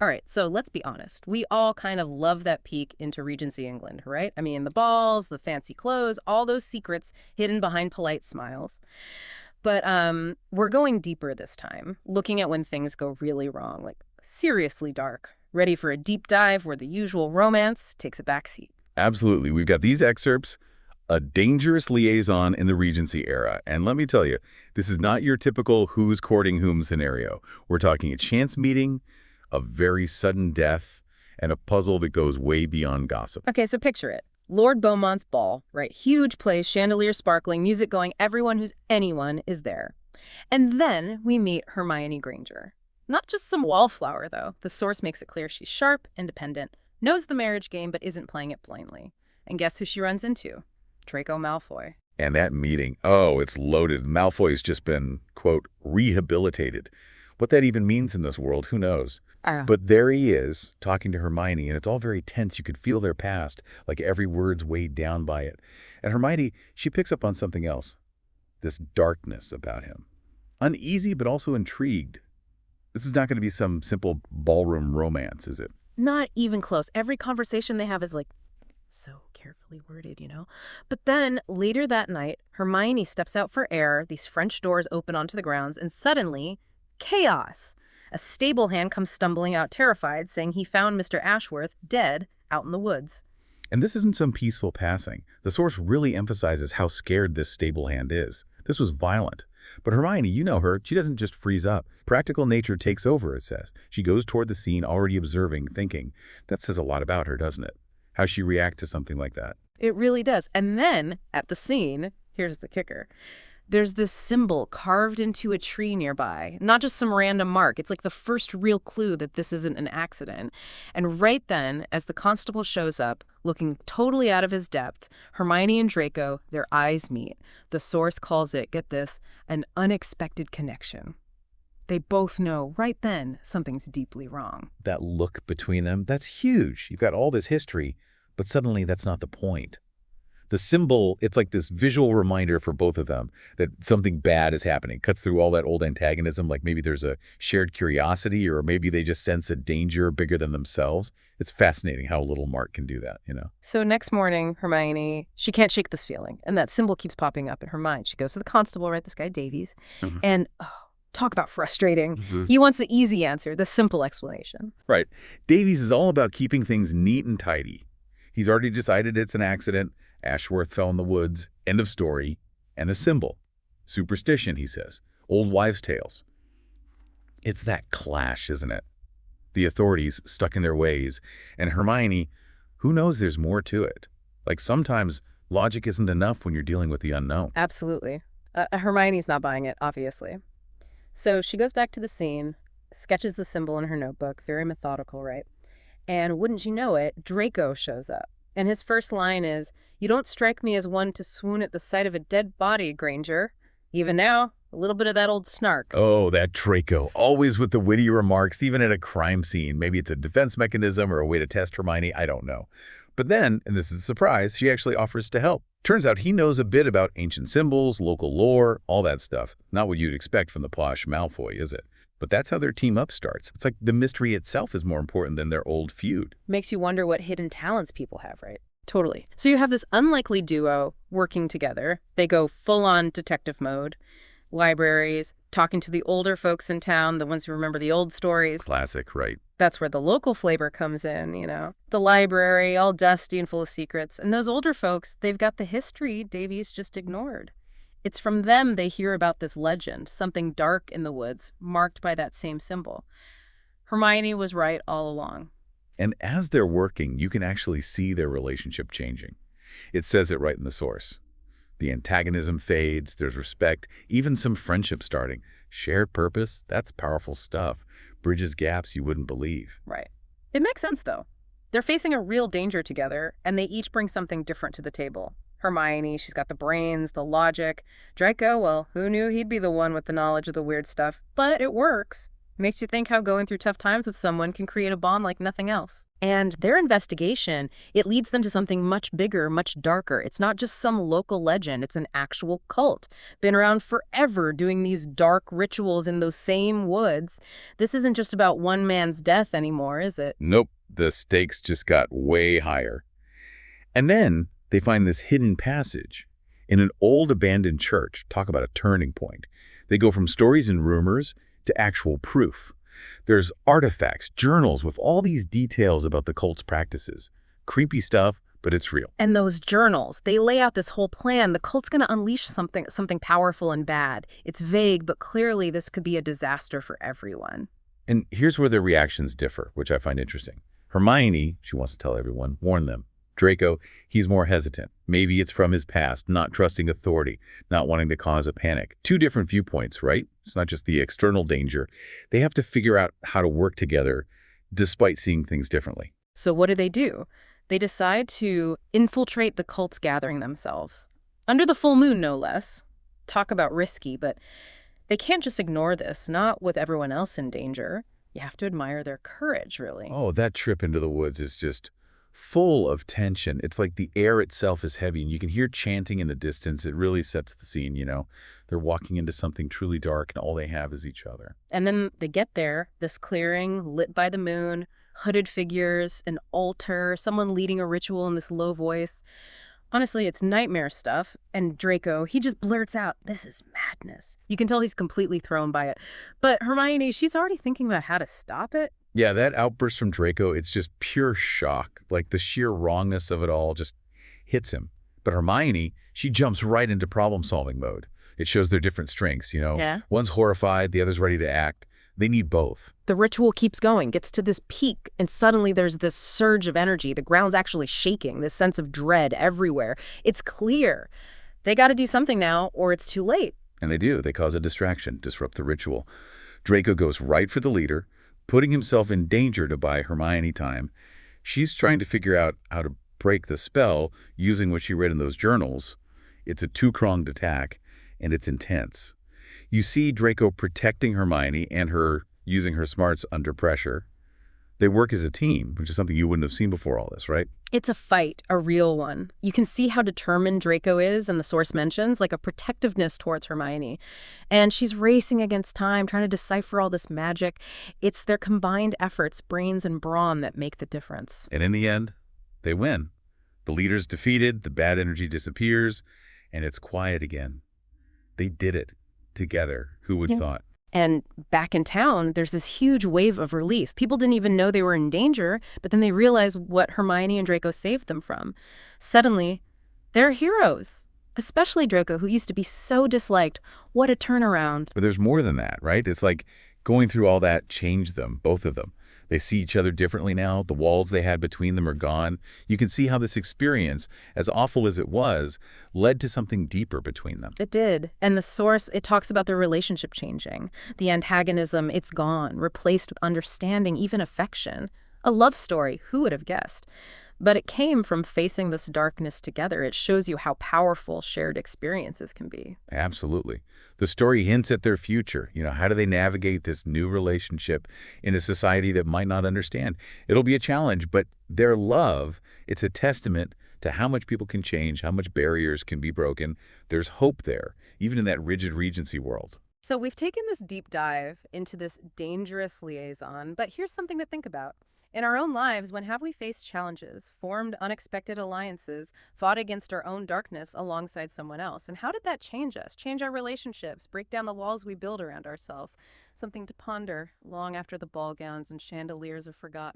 All right, so let's be honest. We all kind of love that peek into Regency England, right? I mean, the balls, the fancy clothes, all those secrets hidden behind polite smiles. But we're going deeper this time, looking at when things go really wrong, like seriously dark, ready for a deep dive where the usual romance takes a backseat. Absolutely. We've got these excerpts, a dangerous liaison in the Regency era. And let me tell you, this is not your typical who's courting whom scenario. We're talking a chance meeting, a very sudden death, and a puzzle that goes way beyond gossip. Okay, so picture it. Lord Beaumont's ball, right? Huge place, chandelier sparkling, music going, everyone who's anyone is there. And then we meet Hermione Granger. Not just some wallflower, though. The source makes it clear she's sharp, independent, knows the marriage game, but isn't playing it blindly. And guess who she runs into? Draco Malfoy. And that meeting, oh, it's loaded. Malfoy's just been, quote, rehabilitated. What that even means in this world, who knows? But there he is, talking to Hermione, and it's all very tense. You could feel their past, like every word's weighed down by it. And Hermione, she picks up on something else, this darkness about him. Uneasy, but also intrigued. This is not going to be some simple ballroom romance, is it? Not even close. Every conversation they have is like so carefully worded, you know? But then later that night, Hermione steps out for air, these French doors open onto the grounds, and suddenly, chaos. A stable hand comes stumbling out terrified, saying he found Mr. Ashworth dead out in the woods. And this isn't some peaceful passing. The source really emphasizes how scared this stable hand is. This was violent. But Hermione, you know her, she doesn't just freeze up. Practical nature takes over, it says. She goes toward the scene, already observing, thinking. That says a lot about her, doesn't it? How she reacts to something like that. It really does. And then, at the scene, here's the kicker. There's this symbol carved into a tree nearby, not just some random mark. It's like the first real clue that this isn't an accident. And right then, as the constable shows up, looking totally out of his depth, Hermione and Draco, their eyes meet. The source calls it, get this, an unexpected connection. They both know right then something's deeply wrong. That look between them, that's huge. You've got all this history, but suddenly that's not the point. The symbol, it's like this visual reminder for both of them that something bad is happening. Cuts through all that old antagonism, like maybe there's a shared curiosity or maybe they just sense a danger bigger than themselves. It's fascinating how a little mark can do that, you know? So next morning, Hermione, she can't shake this feeling, and that symbol keeps popping up in her mind. She goes to the constable, right, this guy Davies, and talk about frustrating. He wants the easy answer, the simple explanation. Right. Davies is all about keeping things neat and tidy. He's already decided it's an accident. Ashworth fell in the woods, end of story, and the symbol. Superstition, he says. Old wives' tales. It's that clash, isn't it? The authorities stuck in their ways, and Hermione, who knows there's more to it? Like sometimes logic isn't enough when you're dealing with the unknown. Absolutely. Hermione's not buying it, obviously. So she goes back to the scene, sketches the symbol in her notebook, very methodical, right? And wouldn't you know it, Draco shows up. And his first line is, "You don't strike me as one to swoon at the sight of a dead body, Granger." Even now, a little bit of that old snark. Oh, that Draco, always with the witty remarks, even at a crime scene. Maybe it's a defense mechanism or a way to test Hermione, I don't know. But then, and this is a surprise, she actually offers to help. Turns out he knows a bit about ancient symbols, local lore, all that stuff. Not what you'd expect from the posh Malfoy, is it? But that's how their team up starts. It's like the mystery itself is more important than their old feud. Makes you wonder what hidden talents people have, right? Totally. So you have this unlikely duo working together. They go full-on detective mode. Libraries, talking to the older folks in town, the ones who remember the old stories. Classic, right? That's where the local flavor comes in, you know. The library, all dusty and full of secrets. And those older folks, they've got the history Davies just ignored. It's from them they hear about this legend, something dark in the woods, marked by that same symbol. Hermione was right all along. And as they're working, you can actually see their relationship changing. It says it right in the source. The antagonism fades, there's respect, even some friendship starting. Shared purpose, that's powerful stuff. Bridges gaps you wouldn't believe. Right. It makes sense, though. They're facing a real danger together, and they each bring something different to the table. Hermione, she's got the brains, the logic. Draco, well, who knew he'd be the one with the knowledge of the weird stuff? But it works. Makes you think how going through tough times with someone can create a bond like nothing else. And their investigation, it leads them to something much bigger, much darker. It's not just some local legend, it's an actual cult. Been around forever doing these dark rituals in those same woods. This isn't just about one man's death anymore, is it? Nope, the stakes just got way higher. And then they find this hidden passage in an old abandoned church. Talk about a turning point. They go from stories and rumors to actual proof. There's artifacts, journals with all these details about the cult's practices. Creepy stuff, but it's real. And those journals, they lay out this whole plan. The cult's going to unleash something powerful and bad. It's vague, but clearly this could be a disaster for everyone. And here's where their reactions differ, which I find interesting. Hermione, she wants to tell everyone, warn them. Draco, he's more hesitant. Maybe it's from his past, not trusting authority, not wanting to cause a panic. Two different viewpoints, right? It's not just the external danger. They have to figure out how to work together despite seeing things differently. So what do? They decide to infiltrate the cult's gathering themselves. Under the full moon, no less. Talk about risky, but they can't just ignore this, not with everyone else in danger. You have to admire their courage, really. Oh, that trip into the woods is just full of tension. It's like the air itself is heavy, and you can hear chanting in the distance. It really sets the scene, you know. They're walking into something truly dark, and all they have is each other. And then they get there, this clearing, lit by the moon, hooded figures, an altar, someone leading a ritual in this low voice. Honestly, it's nightmare stuff. And Draco, he just blurts out, "This is madness." You can tell he's completely thrown by it. But Hermione, she's already thinking about how to stop it. Yeah, that outburst from Draco, it's just pure shock. Like the sheer wrongness of it all just hits him. But Hermione, she jumps right into problem-solving mode. It shows their different strengths, you know? Yeah. One's horrified, the other's ready to act. They need both. The ritual keeps going, gets to this peak, and suddenly there's this surge of energy. The ground's actually shaking, this sense of dread everywhere. It's clear. They got to do something now, or it's too late. And they do. They cause a distraction, disrupt the ritual. Draco goes right for the leader, putting himself in danger to buy Hermione time. She's trying to figure out how to break the spell using what she read in those journals. It's a two-pronged attack, and it's intense. You see Draco protecting Hermione and her using her smarts under pressure. They work as a team, which is something you wouldn't have seen before all this, right? It's a fight, a real one. You can see how determined Draco is, and the source mentions, like a protectiveness towards Hermione. And she's racing against time, trying to decipher all this magic. It's their combined efforts, brains and brawn, that make the difference. And in the end, they win. The leader's defeated, the bad energy disappears, and it's quiet again. They did it. Together. Who would thought? And back in town, there's this huge wave of relief. People didn't even know they were in danger, but then they realized what Hermione and Draco saved them from. Suddenly, they're heroes. Especially Draco, who used to be so disliked. What a turnaround. But there's more than that, right? It's like going through all that changed them, both of them. They see each other differently now. The walls they had between them are gone. You can see how this experience, as awful as it was, led to something deeper between them. It did. And the source, it talks about their relationship changing. The antagonism, it's gone, replaced with understanding, even affection. A love story, who would have guessed? But it came from facing this darkness together. It shows you how powerful shared experiences can be. Absolutely. The story hints at their future. You know, how do they navigate this new relationship in a society that might not understand? It'll be a challenge, but their love, it's a testament to how much people can change, how much barriers can be broken. There's hope there, even in that rigid Regency world. So we've taken this deep dive into this dangerous liaison, but here's something to think about. In our own lives, when have we faced challenges, formed unexpected alliances, fought against our own darkness alongside someone else? And how did that change us, change our relationships, break down the walls we build around ourselves? Something to ponder long after the ball gowns and chandeliers are forgotten.